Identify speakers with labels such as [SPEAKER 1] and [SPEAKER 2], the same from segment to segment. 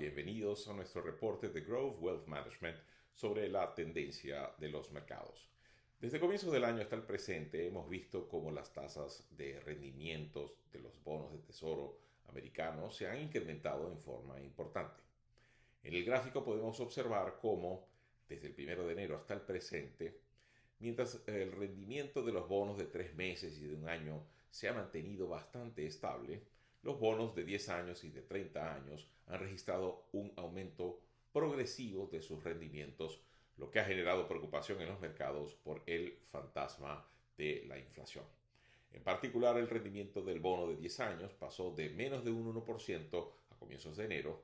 [SPEAKER 1] bienvenidos a nuestro reporte de Grove Wealth Management sobre la tendencia de los mercados. Desde comienzos del año hasta el presente hemos visto cómo las tasas de rendimientos de los bonos de tesoro americanos se han incrementado en forma importante. En el gráfico podemos observar cómo, desde el 1 de enero hasta el presente, mientras el rendimiento de los bonos de 3 meses y de un año se ha mantenido bastante estable, los bonos de 10 años y de 30 años han registrado un aumento progresivo de sus rendimientos, lo que ha generado preocupación en los mercados por el fantasma de la inflación. En particular, el rendimiento del bono de 10 años pasó de menos de un 1% a comienzos de enero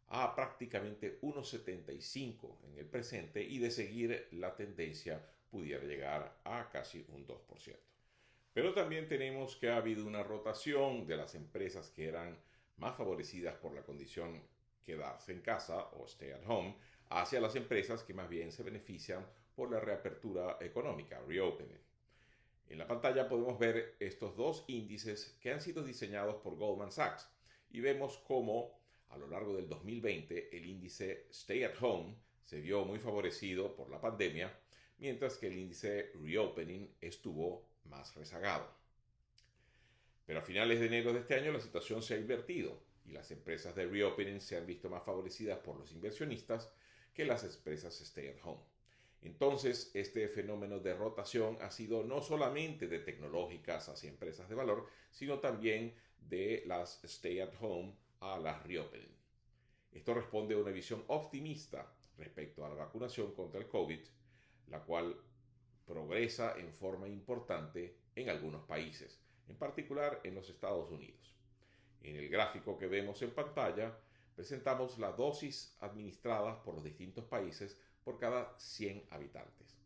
[SPEAKER 1] a prácticamente 1,75 en el presente, y de seguir la tendencia pudiera llegar a casi un 2%. Pero también tenemos que ha habido una rotación de las empresas que eran más favorecidas por la condición quedarse en casa o stay at home hacia las empresas que más bien se benefician por la reapertura económica, reopening. En la pantalla podemos ver estos dos índices que han sido diseñados por Goldman Sachs y vemos cómo a lo largo del 2020 el índice Stay at Home se vio muy favorecido por la pandemia, mientras que el índice Reopening estuvo más rezagado. Pero a finales de enero de este año la situación se ha invertido y las empresas de Reopening se han visto más favorecidas por los inversionistas que las empresas Stay at Home. Entonces, este fenómeno de rotación ha sido no solamente de tecnológicas hacia empresas de valor, sino también de las Stay at Home a las Reopening. Esto responde a una visión optimista respecto a la vacunación contra el COVID, la cual progresa en forma importante en algunos países, en particular en los Estados Unidos. En el gráfico que vemos en pantalla, presentamos la dosis administradas por los distintos países por cada 100 habitantes.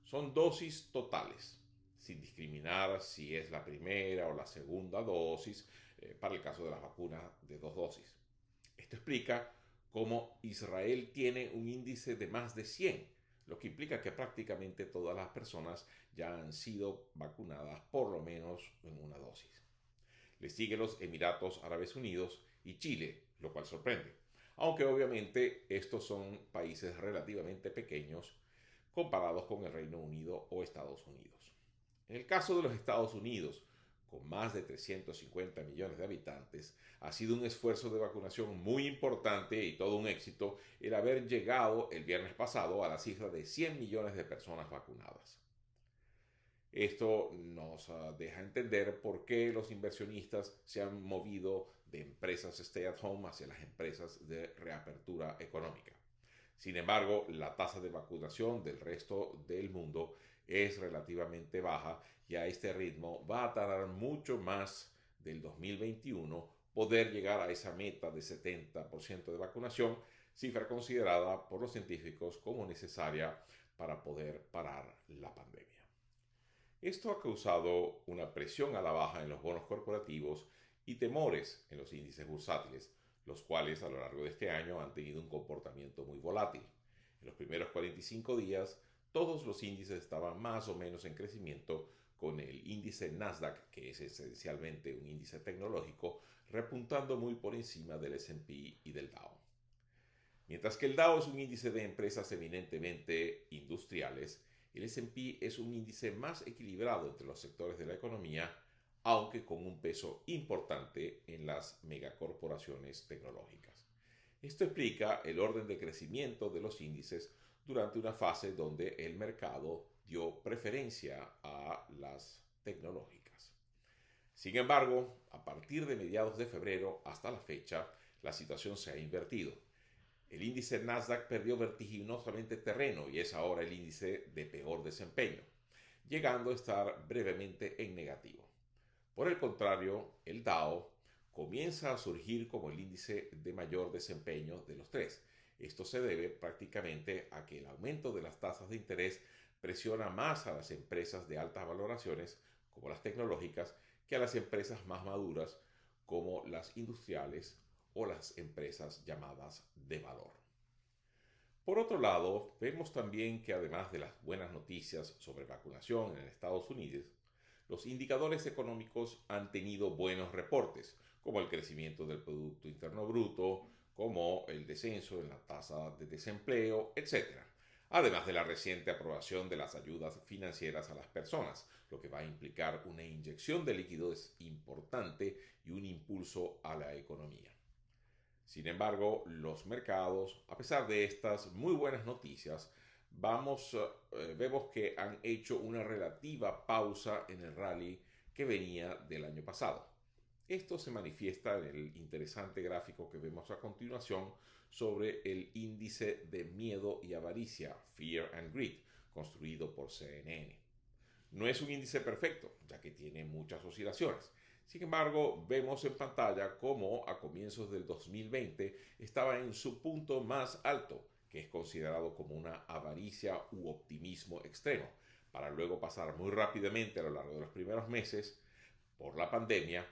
[SPEAKER 1] Son dosis totales, sin discriminar si es la primera o la segunda dosis, para el caso de las vacunas de 2 dosis. Esto explica cómo Israel tiene un índice de más de 100, lo que implica que prácticamente todas las personas ya han sido vacunadas por lo menos en una dosis. Le siguen los Emiratos Árabes Unidos y Chile, lo cual sorprende, aunque obviamente estos son países relativamente pequeños comparados con el Reino Unido o Estados Unidos. En el caso de los Estados Unidos, con más de 350 millones de habitantes, ha sido un esfuerzo de vacunación muy importante y todo un éxito el haber llegado el viernes pasado a la cifra de 100 millones de personas vacunadas. Esto nos deja entender por qué los inversionistas se han movido de empresas stay at home hacia las empresas de reapertura económica. Sin embargo, la tasa de vacunación del resto del mundo es relativamente baja y a este ritmo va a tardar mucho más del 2021 poder llegar a esa meta de 70% de vacunación, cifra considerada por los científicos como necesaria para poder parar la pandemia. Esto ha causado una presión a la baja en los bonos corporativos y temores en los índices bursátiles, los cuales a lo largo de este año han tenido un comportamiento muy volátil. En los primeros 45 días, todos los índices estaban más o menos en crecimiento, con el índice Nasdaq, que es esencialmente un índice tecnológico, repuntando muy por encima del S&P y del Dow. Mientras que el Dow es un índice de empresas eminentemente industriales, el S&P es un índice más equilibrado entre los sectores de la economía, aunque con un peso importante en las megacorporaciones tecnológicas. Esto explica el orden de crecimiento de los índices durante una fase donde el mercado dio preferencia a las tecnológicas. Sin embargo, a partir de mediados de febrero hasta la fecha, la situación se ha invertido. El índice Nasdaq perdió vertiginosamente terreno y es ahora el índice de peor desempeño, llegando a estar brevemente en negativo. Por el contrario, el Dow comienza a surgir como el índice de mayor desempeño de los tres. Esto se debe prácticamente a que el aumento de las tasas de interés presiona más a las empresas de altas valoraciones, como las tecnológicas, que a las empresas más maduras, como las industriales o las empresas llamadas de valor. Por otro lado, vemos también que además de las buenas noticias sobre vacunación en Estados Unidos, los indicadores económicos han tenido buenos reportes, como el crecimiento del Producto Interno Bruto, como el descenso en la tasa de desempleo, etc. Además de la reciente aprobación de las ayudas financieras a las personas, lo que va a implicar una inyección de liquidez importante y un impulso a la economía. Sin embargo, los mercados, a pesar de estas muy buenas noticias, vemos que han hecho una relativa pausa en el rally que venía del año pasado. Esto se manifiesta en el interesante gráfico que vemos a continuación sobre el índice de miedo y avaricia, Fear and Greed, construido por CNN. No es un índice perfecto, ya que tiene muchas oscilaciones. Sin embargo, vemos en pantalla cómo a comienzos del 2020 estaba en su punto más alto, que es considerado como una avaricia u optimismo extremo, para luego pasar muy rápidamente a lo largo de los primeros meses por la pandemia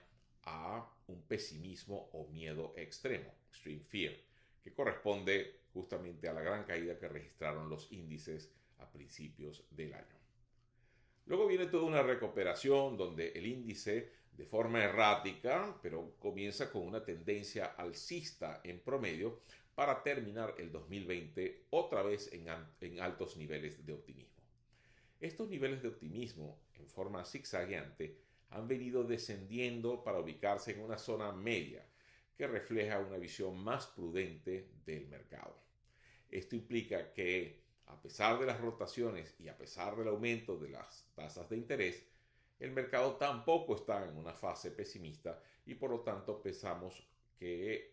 [SPEAKER 1] a un pesimismo o miedo extremo, extreme fear, que corresponde justamente a la gran caída que registraron los índices a principios del año. Luego viene toda una recuperación donde el índice, de forma errática, pero comienza con una tendencia alcista en promedio para terminar el 2020 otra vez en altos niveles de optimismo. Estos niveles de optimismo, en forma zigzagueante, han venido descendiendo para ubicarse en una zona media que refleja una visión más prudente del mercado. Esto implica que, a pesar de las rotaciones y a pesar del aumento de las tasas de interés, el mercado tampoco está en una fase pesimista y por lo tanto pensamos que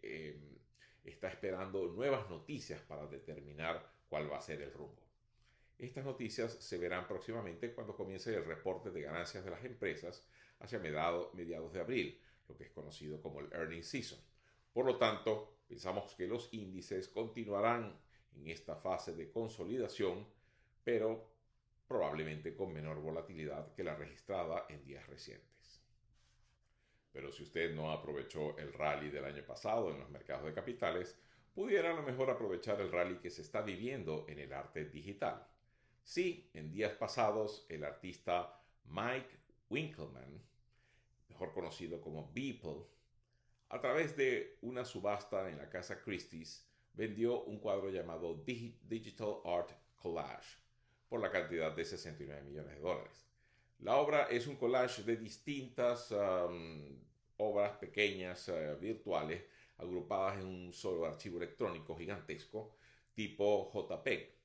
[SPEAKER 1] está esperando nuevas noticias para determinar cuál va a ser el rumbo. Estas noticias se verán próximamente cuando comience el reporte de ganancias de las empresas hacia mediados de abril, lo que es conocido como el earnings season. Por lo tanto, pensamos que los índices continuarán en esta fase de consolidación, pero probablemente con menor volatilidad que la registrada en días recientes. Pero si usted no aprovechó el rally del año pasado en los mercados de capitales, pudiera a lo mejor aprovechar el rally que se está viviendo en el arte digital. Sí, en días pasados el artista Mike Winkelmann, mejor conocido como Beeple, a través de una subasta en la casa Christie's, vendió un cuadro llamado Digital Art Collage por la cantidad de $69 millones. La obra es un collage de distintas obras pequeñas virtuales agrupadas en un solo archivo electrónico gigantesco tipo JPEG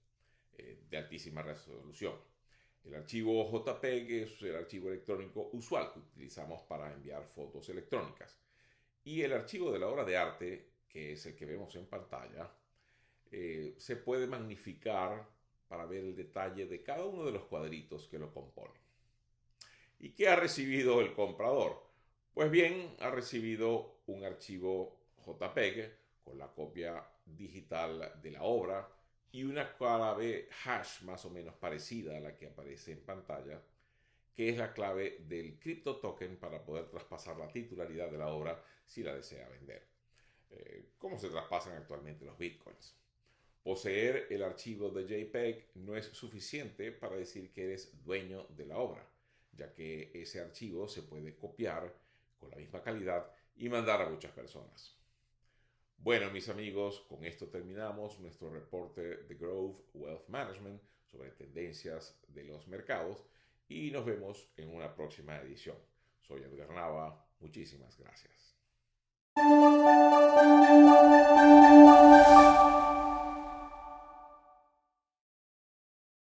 [SPEAKER 1] de altísima resolución. El archivo JPEG es el archivo electrónico usual que utilizamos para enviar fotos electrónicas. Y el archivo de la obra de arte, que es el que vemos en pantalla, se puede magnificar para ver el detalle de cada uno de los cuadritos que lo componen. ¿Y qué ha recibido el comprador? Pues bien, ha recibido un archivo JPEG con la copia digital de la obra y una clave hash más o menos parecida a la que aparece en pantalla, que es la clave del crypto token para poder traspasar la titularidad de la obra si la desea vender. ¿Cómo se traspasan actualmente los bitcoins? Poseer el archivo de JPEG no es suficiente para decir que eres dueño de la obra, ya que ese archivo se puede copiar con la misma calidad y mandar a muchas personas. Bueno, mis amigos, con esto terminamos nuestro reporte de Grove Wealth Management sobre tendencias de los mercados y nos vemos en una próxima edición. Soy Edgar Nava, muchísimas gracias.